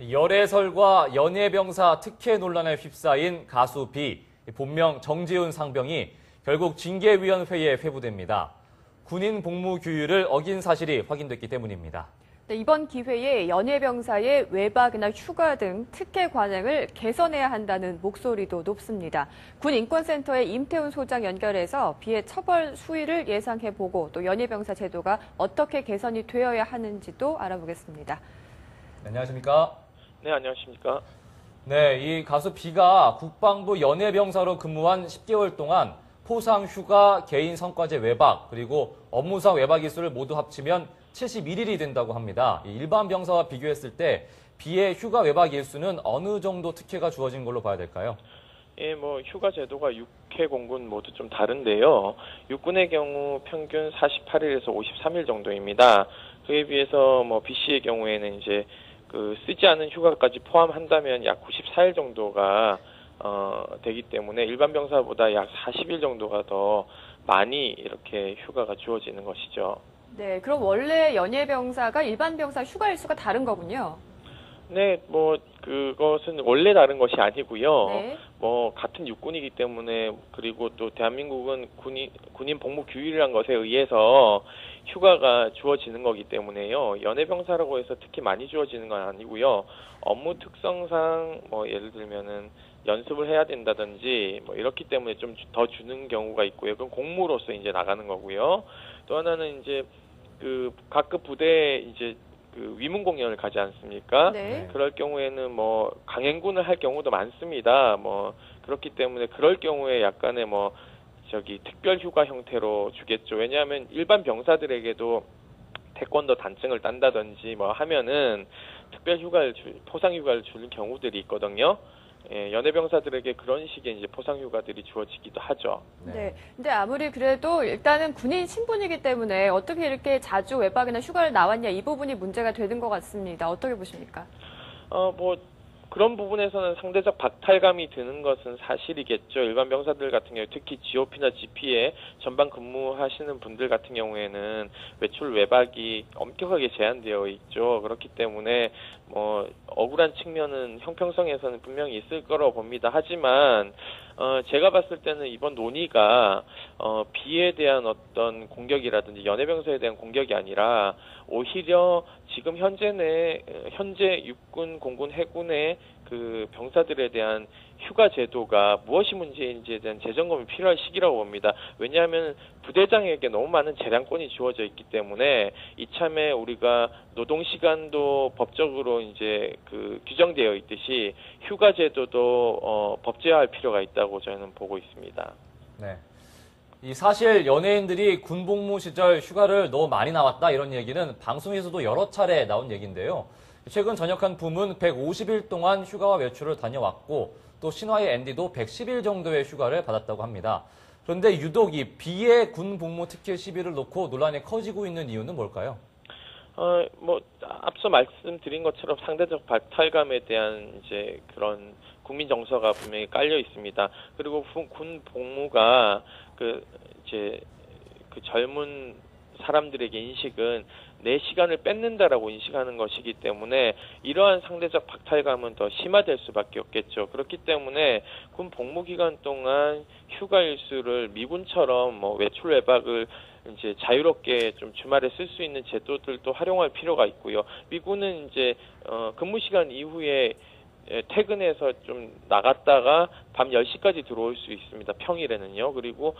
열애설과 연예병사 특혜 논란에 휩싸인 가수 비, 본명 정지훈 상병이 결국 징계위원회에 회부됩니다. 군인 복무 규율을 어긴 사실이 확인됐기 때문입니다. 네, 이번 기회에 연예병사의 외박이나 휴가 등 특혜 관행을 개선해야 한다는 목소리도 높습니다. 군인권센터의 임태훈 소장 연결해서 비의 처벌 수위를 예상해보고 또 연예병사 제도가 어떻게 개선이 되어야 하는지도 알아보겠습니다. 네, 안녕하십니까? 네, 안녕하십니까? 네, 이 가수 비가 국방부 연예병사로 근무한 10개월 동안 포상 휴가, 개인 성과제 외박, 그리고 업무상 외박 일수를 모두 합치면 71일이 된다고 합니다. 일반 병사와 비교했을 때 비의 휴가 외박 일수는 어느 정도 특혜가 주어진 걸로 봐야 될까요? 예, 휴가 제도가 육해 공군 모두 좀 다른데요. 육군의 경우 평균 48일에서 53일 정도입니다. 그에 비해서 BC의 경우에는 이제 쓰지 않은 휴가까지 포함한다면 약 94일 정도가 되기 때문에 일반 병사보다 약 40일 정도가 더 많이 이렇게 휴가가 주어지는 것이죠. 네, 그럼 원래 연예병사가 일반 병사 휴가 일수가 다른 거군요. 네, 그것은 원래 다른 것이 아니고요. 네. 같은 육군이기 때문에, 그리고 또 대한민국은 군인 복무 규율이란 것에 의해서 휴가가 주어지는 거기 때문에요. 연예병사라고 해서 특히 많이 주어지는 건 아니고요. 업무 특성상 예를 들면은 연습을 해야 된다든지 이렇기 때문에 좀 더 주는 경우가 있고요. 그건 공무로서 이제 나가는 거고요. 또 하나는 이제 각급 부대에 이제 위문 공연을 가지 않습니까? 네. 그럴 경우에는 강행군을 할 경우도 많습니다. 그렇기 때문에 그럴 경우에 약간의 특별 휴가 형태로 주겠죠. 왜냐하면 일반 병사들에게도 태권도 단증을 딴다든지 하면은 특별 휴가를 포상 휴가를 주는 경우들이 있거든요. 예, 연예병사들에게 그런 식의 이제 포상 휴가들이 주어지기도 하죠. 네. 근데 아무리 그래도 일단은 군인 신분이기 때문에 어떻게 이렇게 자주 외박이나 휴가를 나왔냐 이 부분이 문제가 되는 것 같습니다. 어떻게 보십니까? 그런 부분에서는 상대적 박탈감이 드는 것은 사실이겠죠. 일반 병사들 같은 경우 특히 GOP나 GP에 전방 근무하시는 분들 같은 경우에는 외출 외박이 엄격하게 제한되어 있죠. 그렇기 때문에 억울한 측면은 형평성에서는 분명히 있을 거라고 봅니다. 하지만 제가 봤을 때는 이번 논의가 비에 대한 어떤 공격이라든지 연예병사에 대한 공격이 아니라 오히려 지금 현재 육군, 공군, 해군의 병사들에 대한 휴가 제도가 무엇이 문제인지에 대한 재점검이 필요할 시기라고 봅니다. 왜냐하면 부대장에게 너무 많은 재량권이 주어져 있기 때문에 이참에 우리가 노동시간도 법적으로 이제 규정되어 있듯이 휴가 제도도 법제화할 필요가 있다고 저는 보고 있습니다. 네. 사실 연예인들이 군복무 시절 휴가를 너무 많이 나왔다 이런 얘기는 방송에서도 여러 차례 나온 얘기인데요. 최근 전역한 붐은 150일 동안 휴가와 외출을 다녀왔고 또 신화의 앤디도 110일 정도의 휴가를 받았다고 합니다. 그런데 유독 이 비의 군복무 특혜 시비를 놓고 논란이 커지고 있는 이유는 뭘까요? 앞서 말씀드린 것처럼 상대적 박탈감에 대한 이제 그런 국민 정서가 분명히 깔려 있습니다. 그리고 군 복무가 젊은 사람들에게 인식은 내 시간을 뺏는다라고 인식하는 것이기 때문에 이러한 상대적 박탈감은 더 심화될 수밖에 없겠죠. 그렇기 때문에 군 복무 기간 동안 휴가 일수를 미군처럼 외출 외박을 이제 자유롭게 좀 주말에 쓸 수 있는 제도들도 활용할 필요가 있고요. 미군은 이제 근무 시간 이후에 퇴근해서 좀 나갔다가 밤 10시까지 들어올 수 있습니다. 평일에는요. 그리고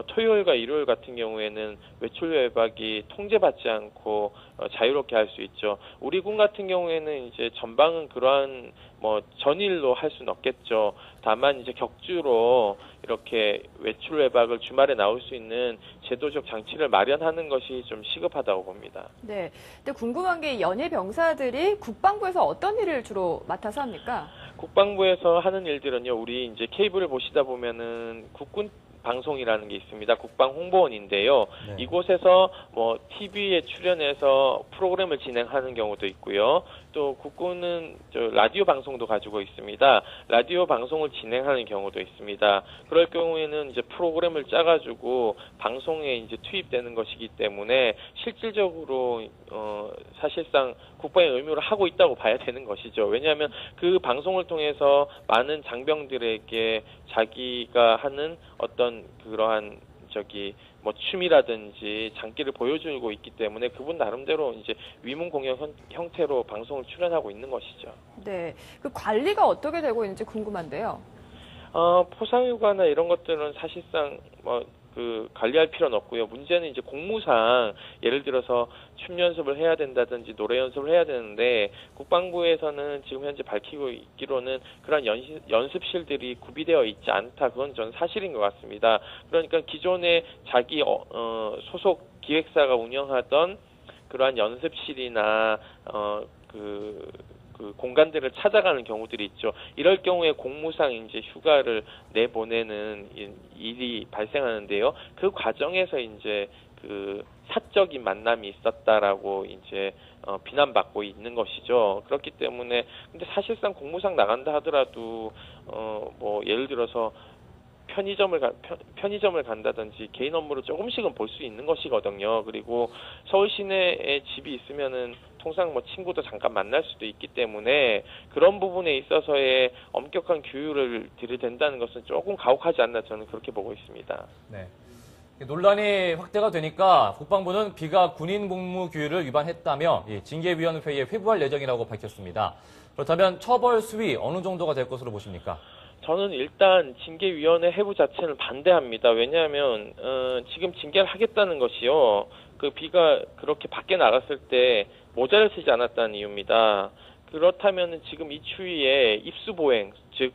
토요일과 일요일 같은 경우에는 외출 외박이 통제받지 않고 자유롭게 할 수 있죠. 우리 군 같은 경우에는 이제 전방은 그러한 전일로 할 수는 없겠죠. 다만 이제 격주로 이렇게 외출 외박을 주말에 나올 수 있는 제도적 장치를 마련하는 것이 좀 시급하다고 봅니다. 네. 근데 궁금한 게 연예 병사들이 국방부에서 어떤 일을 주로 맡아서 합니까? 국방부에서 하는 일들은요. 우리 이제 케이블을 보시다 보면은 국군 방송이라는 게 있습니다. 국방 홍보원인데요. 네. 이곳에서 TV에 출연해서 프로그램을 진행하는 경우도 있고요. 또 국군은 라디오 방송도 가지고 있습니다. 라디오 방송을 진행하는 경우도 있습니다. 그럴 경우에는 이제 프로그램을 짜가지고 방송에 이제 투입되는 것이기 때문에 실질적으로 사실상 국방의 의무를 하고 있다고 봐야 되는 것이죠. 왜냐하면 그 방송을 통해서 많은 장병들에게 자기가 하는 어떤 그러한 뭐 춤이라든지 장기를 보여주고 있기 때문에 그분 나름대로 이제 위문 공연 형태로 방송을 출연하고 있는 것이죠. 네, 그 관리가 어떻게 되고 있는지 궁금한데요. 포상휴가나 이런 것들은 사실상 관리할 필요는 없고요. 문제는 이제 공무상 예를 들어서 춤 연습을 해야 된다든지 노래 연습을 해야 되는데 국방부에서는 지금 현재 밝히고 있기로는 그런 연습실들이 구비되어 있지 않다. 그건 전 사실인 것 같습니다. 그러니까 기존에 자기 소속 기획사가 운영하던 그러한 연습실이나 그 공간들을 찾아가는 경우들이 있죠. 이럴 경우에 공무상 이제 휴가를 내보내는 일이 발생하는데요. 그 과정에서 이제 그 사적인 만남이 있었다라고 이제 비난받고 있는 것이죠. 그렇기 때문에 근데 사실상 공무상 나간다 하더라도 뭐 예를 들어서 편의점을 간다든지 개인 업무를 조금씩은 볼 수 있는 것이거든요. 그리고 서울 시내에 집이 있으면은 통상 뭐 친구도 잠깐 만날 수도 있기 때문에 그런 부분에 있어서의 엄격한 규율을 들이댄다는 것은 조금 가혹하지 않나 저는 그렇게 보고 있습니다. 네. 논란이 확대가 되니까 국방부는 비가 군인 복무 규율을 위반했다며 징계위원회에 회부할 예정이라고 밝혔습니다. 그렇다면 처벌 수위 어느 정도가 될 것으로 보십니까? 저는 일단 징계위원회 회부 자체는 반대합니다. 왜냐하면 지금 징계를 하겠다는 것이요. 그 비가 그렇게 밖에 나갔을 때 모자를 쓰지 않았다는 이유입니다. 그렇다면 지금 이 추위에 입수보행, 즉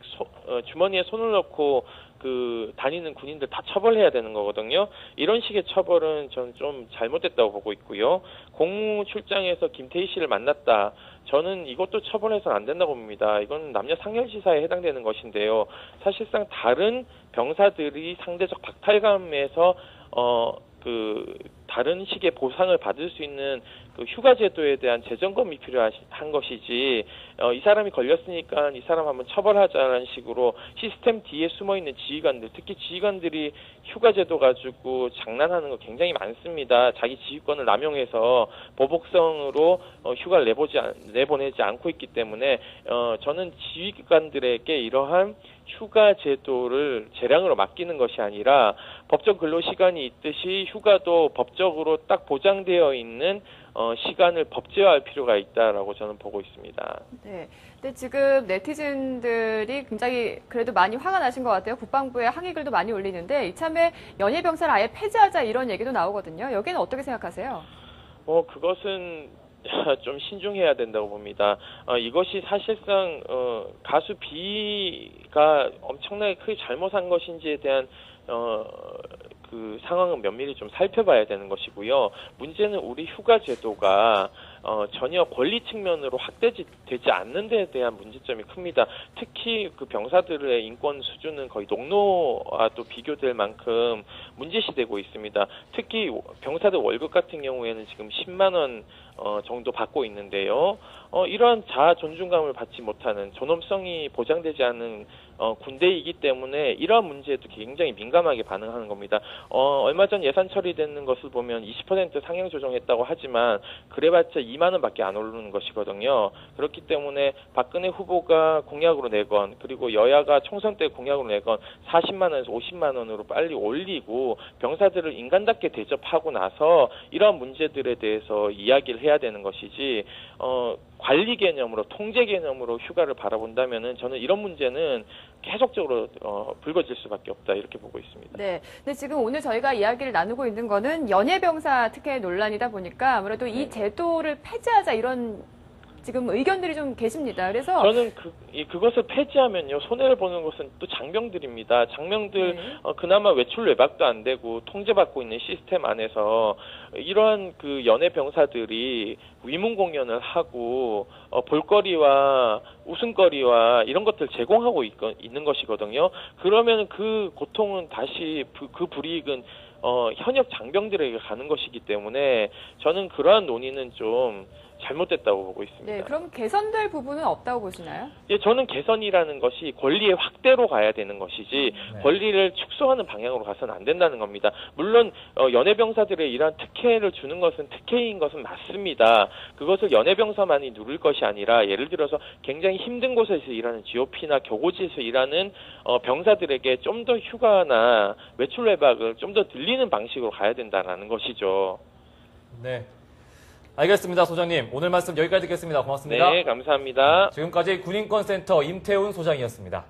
주머니에 손을 넣고 다니는 군인들 다 처벌해야 되는 거거든요. 이런 식의 처벌은 저는 좀 잘못됐다고 보고 있고요. 공무 출장에서 김태희 씨를 만났다. 저는 이것도 처벌해서는 안 된다고 봅니다. 이건 남녀 상렬시사에 해당되는 것인데요. 사실상 다른 병사들이 상대적 박탈감에서 다른 식의 보상을 받을 수 있는 그 휴가 제도에 대한 재점검이 필요한 것이지, 이 사람이 걸렸으니까 이 사람 한번 처벌하자는 식으로 시스템 뒤에 숨어 있는 지휘관들, 특히 지휘관들이 휴가 제도 가지고 장난하는 거 굉장히 많습니다. 자기 지휘권을 남용해서 보복성으로 휴가를 내보내지 않고 있기 때문에 저는 지휘관들에게 이러한 휴가 제도를 재량으로 맡기는 것이 아니라 법적 근로시간이 있듯이 휴가도 법적으로 딱 보장되어 있는 시간을 법제화할 필요가 있다라고 저는 보고 있습니다. 네. 근데 지금 네티즌들이 굉장히 그래도 많이 화가 나신 것 같아요. 국방부에 항의글도 많이 올리는데 이참에 연예병사를 아예 폐지하자 이런 얘기도 나오거든요. 여기는 어떻게 생각하세요? 그것은 좀 신중해야 된다고 봅니다. 이것이 사실상 가수 B가 엄청나게 크게 잘못한 것인지에 대한 그 상황은 면밀히 좀 살펴봐야 되는 것이고요. 문제는 우리 휴가 제도가 전혀 권리 측면으로 확대되지 않는 데에 대한 문제점이 큽니다. 특히 그 병사들의 인권 수준은 거의 농노와도 비교될 만큼 문제시되고 있습니다. 특히 병사들 월급 같은 경우에는 지금 10만 원 정도 받고 있는데요. 이러한 자아 존중감을 받지 못하는 존엄성이 보장되지 않은 군대이기 때문에 이러한 문제에도 굉장히 민감하게 반응하는 겁니다. 얼마 전 예산 처리되는 것을 보면 20% 상향 조정했다고 하지만 그래봤자 2만 원밖에 안 오르는 것이거든요. 그렇기 때문에 박근혜 후보가 공약으로 내건 그리고 여야가 총선 때 공약으로 내건 40만 원에서 50만 원으로 빨리 올리고 병사들을 인간답게 대접하고 나서 이러한 문제들에 대해서 이야기를 해야 되는 것이지 관리 개념으로 통제 개념으로 휴가를 바라본다면은 저는 이런 문제는 계속적으로 불거질 수밖에 없다 이렇게 보고 있습니다. 네. 근데 지금 오늘 저희가 이야기를 나누고 있는 거는 연예병사 특혜 논란이다 보니까 아무래도 이 제도를 폐지하자 이런 지금 의견들이 좀 계십니다. 그래서 저는 그것을 폐지하면요 손해를 보는 것은 또 장병들입니다. 장병들 그나마 외출 외박도 안 되고 통제받고 있는 시스템 안에서 이러한 그 연예 병사들이 위문 공연을 하고 볼거리와 웃음거리와 이런 것들 제공하고 있는 것이거든요. 그러면 그 고통은 다시 그 불이익은 현역 장병들에게 가는 것이기 때문에 저는 그러한 논의는 좀 잘못됐다고 보고 있습니다. 네, 그럼 개선될 부분은 없다고 보시나요? 예, 저는 개선이라는 것이 권리의 확대로 가야 되는 것이지 네. 권리를 축소하는 방향으로 가서는 안 된다는 겁니다. 물론 연회병사들의 이러한 특혜를 주는 것은 특혜인 것은 맞습니다. 그것을 연회병사만이 누릴 것이 아니라 예를 들어서 굉장히 힘든 곳에서 일하는 GOP나 교고지에서 일하는 병사들에게 좀 더 휴가나 외출 외박을 좀 더 늘리는 방식으로 가야 된다는 것이죠. 네. 알겠습니다, 소장님. 오늘 말씀 여기까지 듣겠습니다. 고맙습니다. 네, 감사합니다. 지금까지 군인권센터 임태훈 소장이었습니다.